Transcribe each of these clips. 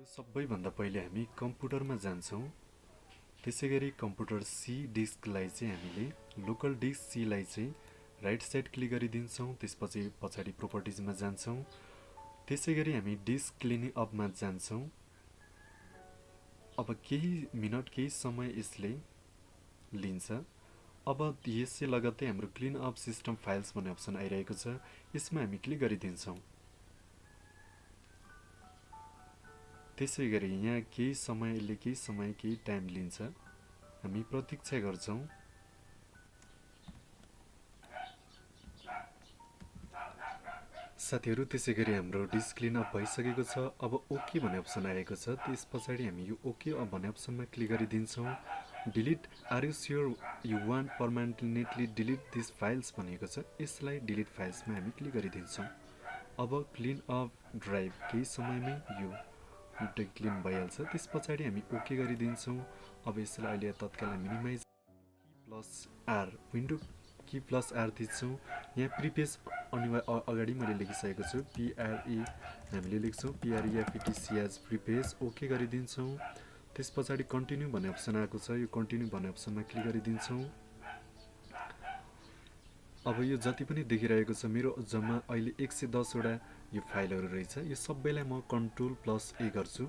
सबैभन्दा पहिले हामी कम्प्युटरमा जान्छौँ। त्यसैगरी कम्प्युटर सी डिस्कलाई चाहिँ हामीले लोकल डिस्क सीलाई चाहिँ राइट साइड क्लिक गरिदिन्छौँ। त्यसपछि पछाडि प्रोपर्टिजमा जान्छौँ। त्यसैगरी हामी डिस्क क्लिनिङ अपमा जान्छौँ। अब केही मिनट केही समय यसले लिन्छ। अब यसै लगत्तै हाम्रो क्लिन अप सिस्टम फाइल्स भन्ने अप्सन आइरहेको छ, यसमा हामी क्लिक गरिदिन्छौँ। त्यसैगरी यहाँ केही समय केही टाइम लिन्छ, हामी प्रतीक्षा गर्छौँ। साथीहरू, त्यसैगरी हाम्रो डिस्क क्लिन अप भइसकेको छ। अब ओके भन्ने अप्सन आएको छ, त्यस पछाडि हामी यो ओके भन्ने अप्सनमा क्लिक गरिदिन्छौँ। Delete are you sure you want permanently delete this files भनेको छ, यसलाई डिलिट फाइल्समा हामी क्लिक गरिदिन्छौँ। अब क्लिन अप ड्राइभ केही समयमै यो क्लिन भइहाल्छ। त्यस पछाडि हामी ओके गरिदिन्छौँ। अब यसलाई अहिले तत्काल minimise plus R window key plus R थिच्छौँ। यहाँ प्रिपेज अगाडि मैले लेखिसकेको छु, पिआरई हामीले लेख्छौँ, पिआरइएफइटिसी एज प्रिपेज। ओके गरिदिन्छौँ। त्यस पछाडि कन्टिन्यू भन्ने अप्सन आएको छ, यो कन्टिन्यू भन्ने अप्सनमा क्लिक गरिदिन्छौँ। अब यो जति पनि देखिरहेको छ मेरो जम्मा अहिले 110 वटा यो फाइलहरू रहेछ। यो सबैलाई म कन्ट्रोल प्लस ए गर्छु।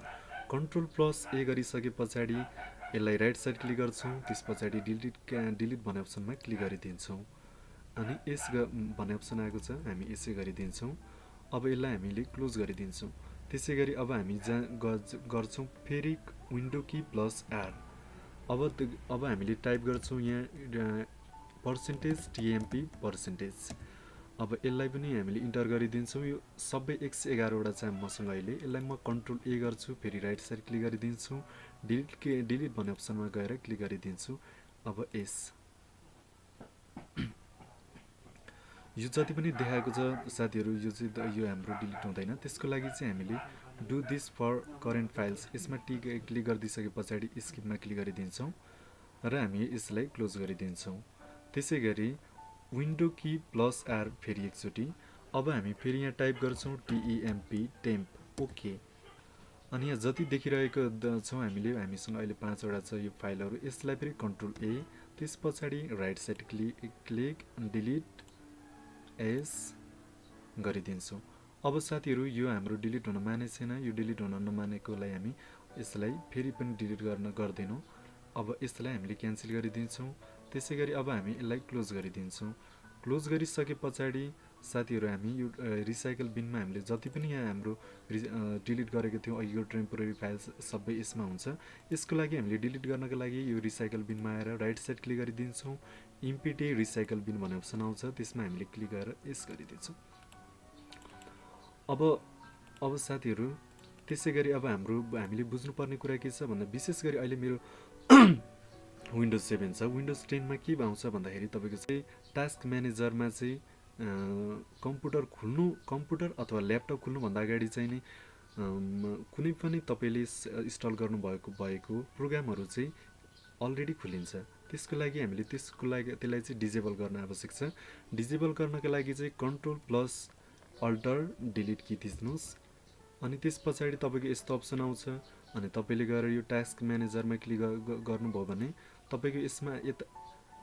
कन्ट्रोल प्लस ए गरिसके पछाडि यसलाई राइट साइड क्लिक गर्छौँ। त्यस पछाडि डिलिट भन्ने अप्सनमा क्लिक गरिदिन्छौँ अनि यस भन्ने अप्सन आएको छ, हामी यसै गरिदिन्छौँ। अब यसलाई हामीले क्लोज गरिदिन्छौँ। त्यसै गरी अब हामी गर्छौँ फेरि विन्डो की प्लस आर। अब हामीले टाइप गर्छौँ यहाँ पर्सेन्टेज टिएमपी पर्सेन्टेज। अब यसलाई पनि हामीले इन्टर गरिदिन्छौँ। यो सबै 111 वटा छ मसँग अहिले। यसलाई म कन्ट्रोल ए गर्छु, फेरि राइट साइड क्लिक गरिदिन्छु, डिलिट भन्ने अप्सनमा गएर क्लिक गरिदिन्छु। अब एस यो जति पनि देखाएको छ साथीहरू, यो चाहिँ यो हाम्रो डिलिट हुँदैन। त्यसको लागि चाहिँ हामीले do this for current files यसमा क्लिक गरिदिइसके पछाडि स्किपमा क्लिक गरिदिन्छौँ र हामी यसलाई क्लोज गरिदिन्छौँ। त्यसै गरी विन्डो की प्लस आर फेरि एकचोटि। अब हामी फेरि यहाँ टाइप गर्छौँ टिइएमपी टेम्प। ओके। अनि यहाँ जति देखिरहेको छौँ हामीसँग अहिले 5 वटा छ यो फाइलहरू। यसलाई फेरि कन्ट्रोल ए, त्यस पछाडि right side click delete S गरिदिन्छौँ। अब साथीहरू, यो हाम्रो डिलिट हुन मानेको छैन। यो डिलिट हुन नमानेकोलाई हामी यसलाई फेरि पनि डिलिट गर्दैनौँ। अब यसलाई हामीले क्यान्सल गरिदिन्छौँ। त्यसै गरी अब हामी यसलाई क्लोज गरिदिन्छौँ। क्लोज गरिसके पछाडि साथीहरू, हामी यो रिसाइकल बिनमा हामीले जति पनि यहाँ हाम्रो डिलिट गरेको थियौँ यो टेम्पोरेरी फाइल्स सबै यसमा हुन्छ। यसको लागि हामीले डिलिट गर्नको लागि यो रिसाइकल बिनमा आएर राइट साइड क्लिक गरिदिन्छौँ। इम्पिटी रिसाइकल बिन भन्ने अप्सन आउँछ, त्यसमा हामीले क्लिक गरेर यस गरिदिन्छौँ। अब साथीहरू, त्यसै गरी अब हामीले बुझ्नुपर्ने कुरा के छ भन्दा विशेष गरी अहिले मेरो विन्डोज 7 छ। विन्डोज 10 मा के आउँछ भन्दाखेरि तपाईँको चाहिँ टास्क म्यानेजरमा चाहिँ कम्प्युटर अथवा ल्यापटप खुल्नुभन्दा अगाडि चाहिँ नि कुनै पनि तपाईँले इन्स्टल गर्नुभएको प्रोग्रामहरू चाहिँ अलरेडी खुलिन्छ। त्यसको लागि हामीले त्यसलाई चाहिँ डिजेबल गर्न आवश्यक छ। डिजेबल गर्नको लागि चाहिँ कन्ट्रोल प्लस अल्टर डिलिट की थिच्नुहोस् अनि त्यस पछाडि तपाईँको यस्तो अप्सन आउँछ। अनि तपाईँले गएर यो टास्क म्यानेजरमा क्लिक गर्नुभयो भने तपाईँको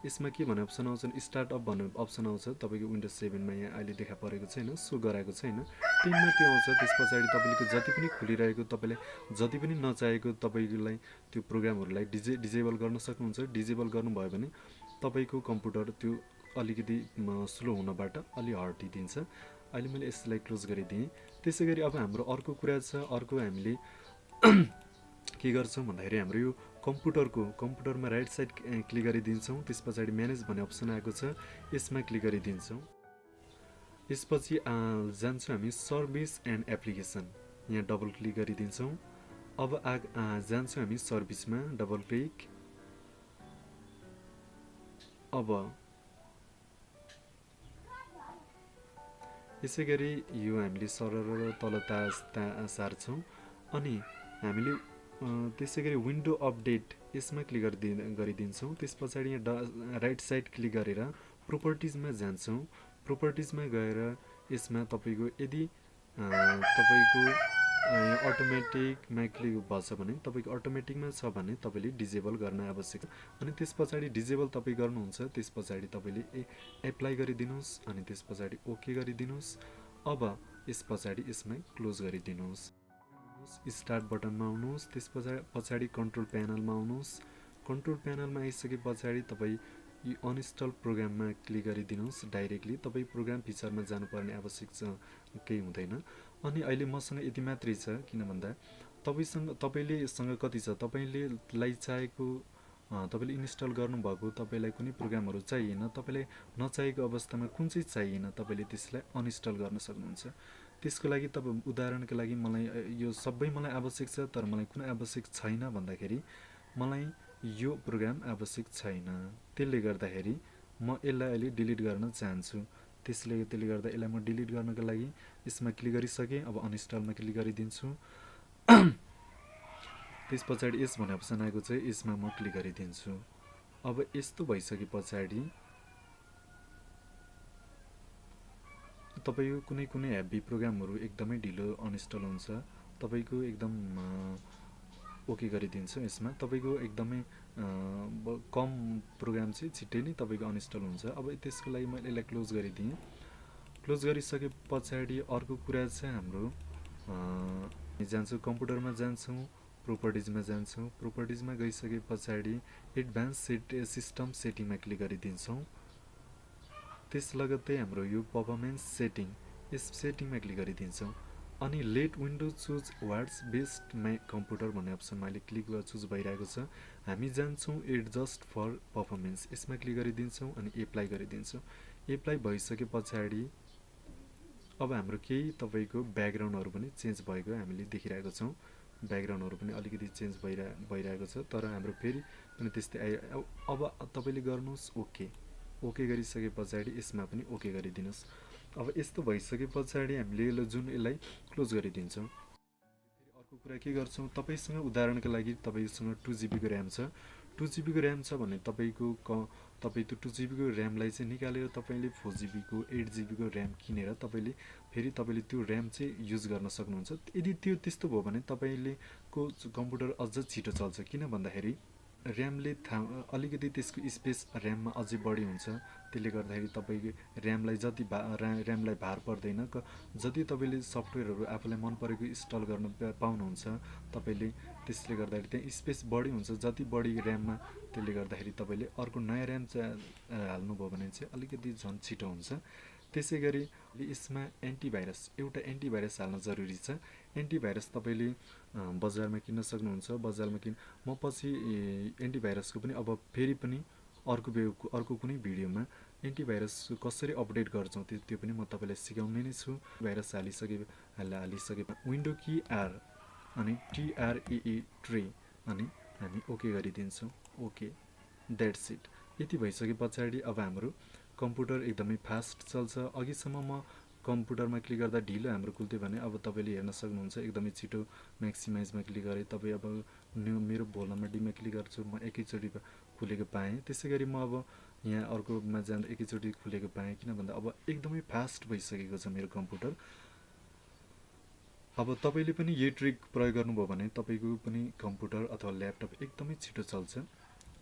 यसमा के भन्ने अप्सन आउँछ, स्टार्टअप भन्ने अप्सन आउँछ। तपाईँको विन्डोज 7 मा यहाँ अहिले देखा परेको छैन, सो गराएको छैन। 10 मा त्यो आउँछ। त्यस पछाडि तपाईँको जति पनि खुलिरहेको तपाईँले जति पनि नचाहेको तपाईँलाई त्यो प्रोग्रामहरूलाई डिजेबल गर्न सक्नुहुन्छ। डिजेबल गर्नुभयो भने तपाईँको कम्प्युटर त्यो अलिकति स्लो हुनबाट अलि हटिदिन्छ। अहिले मैले यसलाई क्लोज गरिदिएँ। त्यसै गरी अब हाम्रो अर्को कुरा छ। अर्को हामीले के गर्छौँ भन्दाखेरि हाम्रो यो कम्प्युटरमा राइट साइड क्लिक गरिदिन्छौँ। त्यस पछाडि म्यानेज भन्ने अप्सन आएको छ, यसमा क्लिक गरिदिन्छौँ। यसपछि जान्छौँ हामी सर्भिस एन्ड एप्लिकेसन, यहाँ डबल क्लिक गरिदिन्छौँ। अब जान्छौँ हामी सर्भिसमा डबल क्लिक। अब यसै गरी यो हामीले सरर तल सार्छौँ अनि हामीले त्यसै गरी विन्डो अपडेट यसमा क्लिक गरिदिन्छौँ। त्यस पछाडि यहाँ राइट साइड क्लिक गरेर प्रोपर्टिजमा जान्छौँ। प्रोपर्टिजमा गएर यसमा तपाईँको यदि तपाईँको यहाँ अटोमेटिकमा क्लिक भएछ भने तपाईँको अटोमेटिकमा छ भने तपाईँले डिजेबल गर्न आवश्यक छ। अनि त्यस पछाडि डिजेबल तपाईँ गर्नुहुन्छ, त्यस पछाडि तपाईँले एप्लाई गरिदिनुहोस् अनि त्यस पछाडि ओके गरिदिनुहोस्। अब यस पछाडि यसमा क्लोज गरिदिनुहोस्। स्टार्ट बटनमा आउनुहोस्, त्यस पछाडि कन्ट्रोल प्यानलमा आउनुहोस्। कन्ट्रोल प्यानलमा आइसके पछाडि तपाईँ यो अनइन्स्टल प्रोग्राममा क्लिक गरिदिनुहोस्। डाइरेक्टली तपाईँ प्रोग्राम फिचरमा जानुपर्ने आवश्यक केही हुँदैन। अनि अहिले मसँग यति मात्रै छ, किन भन्दा तपाईँले कति छ, तपाईँले चाहेको तपाईँले इन्स्टल गर्नुभएको तपाईँलाई कुनै प्रोग्रामहरू चाहिएन, तपाईँलाई नचाहेको अवस्थामा कुन चाहिँ चाहिएन तपाईँले त्यसलाई अनइन्स्टल गर्न सक्नुहुन्छ। त्यसको लागि तपाईँ उदाहरणको लागि मलाई यो सबै मलाई आवश्यक छ, तर मलाई कुन आवश्यक छैन भन्दाखेरि मलाई यो प्रोग्राम आवश्यक छैन। त्यसले गर्दाखेरि म यसलाई अहिले डिलिट गर्न चाहन्छु। त्यसले गर्दा यसलाई म डिलिट गर्नको लागि यसमा क्लिक गरिसकेँ। अब अनइन्स्टलमा क्लिक गरिदिन्छु। त्यस पछाडि यस भन्ने अप्सन आएको छ, यसमा म क्लिक गरिदिन्छु। अब यस्तो भइसके पछाडि तपाईँको कुनै हेभी प्रोग्रामहरू एकदमै ढिलो अनइन्स्टल हुन्छ। तपाईँको एकदम ओके गरिदिन्छु। यसमा तपाईँको एकदमै कम प्रोग्राम चाहिँ छिट्टै नै तपाईँको अनइन्स्टल हुन्छ। अब त्यसको लागि मैले यसलाई क्लोज गरिदिएँ। क्लोज गरिसके पछाडि अर्को कुरा चाहिँ हाम्रो जान्छौँ, कम्प्युटरमा जान्छौँ, प्रोपर्टिजमा जान्छौँ। प्रोपर्टिजमा गइसके पछाडि एडभान्स सिस्टम सेटिङमा क्लिक गरिदिन्छौँ। त्यस लगत्तै हाम्रो यो पर्फर्मेन्स सेटिङ, यस सेटिङमा क्लिक गरिदिन्छौँ। अनि let window choose what's best my computer भन्ने अप्सनमा अहिले क्लिक चुज भइरहेको छ। हामी जान्छौँ एडजस्ट फर पर्फर्मेन्स, यसमा क्लिक गरिदिन्छौँ अनि एप्लाई गरिदिन्छौँ। एप्लाई भइसके पछाडि अब हाम्रो केही तपाईँको ब्याकग्राउन्डहरू पनि चेन्ज भएको हामीले देखिरहेको छौँ। ब्याकग्राउन्डहरू पनि अलिकति चेन्ज भइरहेको छ, तर हाम्रो फेरि पनि त्यस्तै अब तपाईँले गर्नुहोस् ओके। ओके गरिसके पछाडि यसमा पनि ओके गरिदिनुहोस्। अब यस्तो भइसके पछाडि हामीले यसलाई क्लोज गरिदिन्छौँ। अर्को कुरा के गर्छौँ, तपाईँसँग उदाहरणको लागि तपाईँसँग 2GB को ऱ्याम छ। 2GB को ऱ्याम छ भने तपाईँ त्यो 2GB को ऱ्यामलाई चाहिँ निकालेर तपाईँले 4GB को 8GB को ऱ्याम किनेर तपाईँले त्यो ऱ्याम चाहिँ युज गर्न सक्नुहुन्छ। यदि त्यस्तो भयो भने तपाईँले कम्प्युटर अझ छिटो चल्छ। किन भन्दाखेरि ऱ्यामले अलिकति त्यसको स्पेस ऱ्याममा अझै बढी हुन्छ। त्यसले गर्दाखेरि तपाईँको ऱ्यामलाई भार पर्दैन। जति तपाईँले सफ्टवेयरहरू आफूलाई मन परेको इन्स्टल गर्न पाउनुहुन्छ तपाईँले, त्यसले गर्दाखेरि त्यहाँ स्पेस बढी हुन्छ जति बढी ऱ्याममा। त्यसले गर्दाखेरि तपाईँले अर्को नयाँ ऱ्याम हाल्नुभयो भने चाहिँ अलिकति झन् छिटो हुन्छ। त्यसै गरी यसमा एउटा एन्टिभाइरस हाल्न जरुरी छ। एन्टिभाइरस तपाईँले बजारमा किन्न सक्नुहुन्छ। बजारमा म पछि एन्टिभाइरसको पनि अब फेरि पनि अर्को कुनै भिडियोमा एन्टिभाइरस कसरी अपडेट गर्छौँ त्यो पनि म तपाईँलाई सिकाउने नै छु। भाइरस हालिसके विन्डो की आर अनि TREE अनि हामी ओके गरिदिन्छौँ। Okay, that's it. यति भइसके पछाडि अब हाम्रो कम्प्युटर एकदमै फास्ट चल्छ। अघिसम्म म कम्प्युटरमा क्लिक गर्दा ढिलो हाम्रो खुल्थ्यो भने अब तपाईँले हेर्न सक्नुहुन्छ एकदमै छिटो। म्याक्सिमाइजमा क्लिक गरेँ, तपाईँ अब मेरो भोल्युममा डीमा क्लिक गर्छु, म एकैचोटि खुलेको पाएँ। त्यसै गरी म अब यहाँ अर्कोमा जाँदा एकैचोटि खुलेको पाएँ। किन भन्दा अब एकदमै फास्ट भइसकेको छ मेरो कम्प्युटर। अब तपाईँले पनि यही ट्रिक प्रयोग गर्नुभयो भने तपाईँको पनि कम्प्युटर अथवा ल्यापटप एकदमै छिटो चल्छ।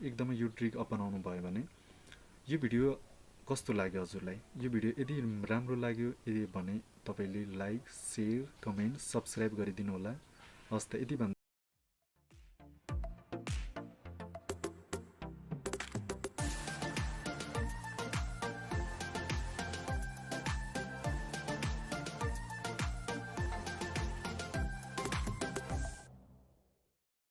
एकदमै यो ट्रिक अपनाउनु भयो भने। यो भिडियो कस्तो लाग्यो हजुरलाई? यो भिडियो यदि राम्रो लाग्यो भने तपाईँले लाइक, सेयर, कमेन्ट, सब्सक्राइब गरिदिनु होला। हस् त, यति भन्दा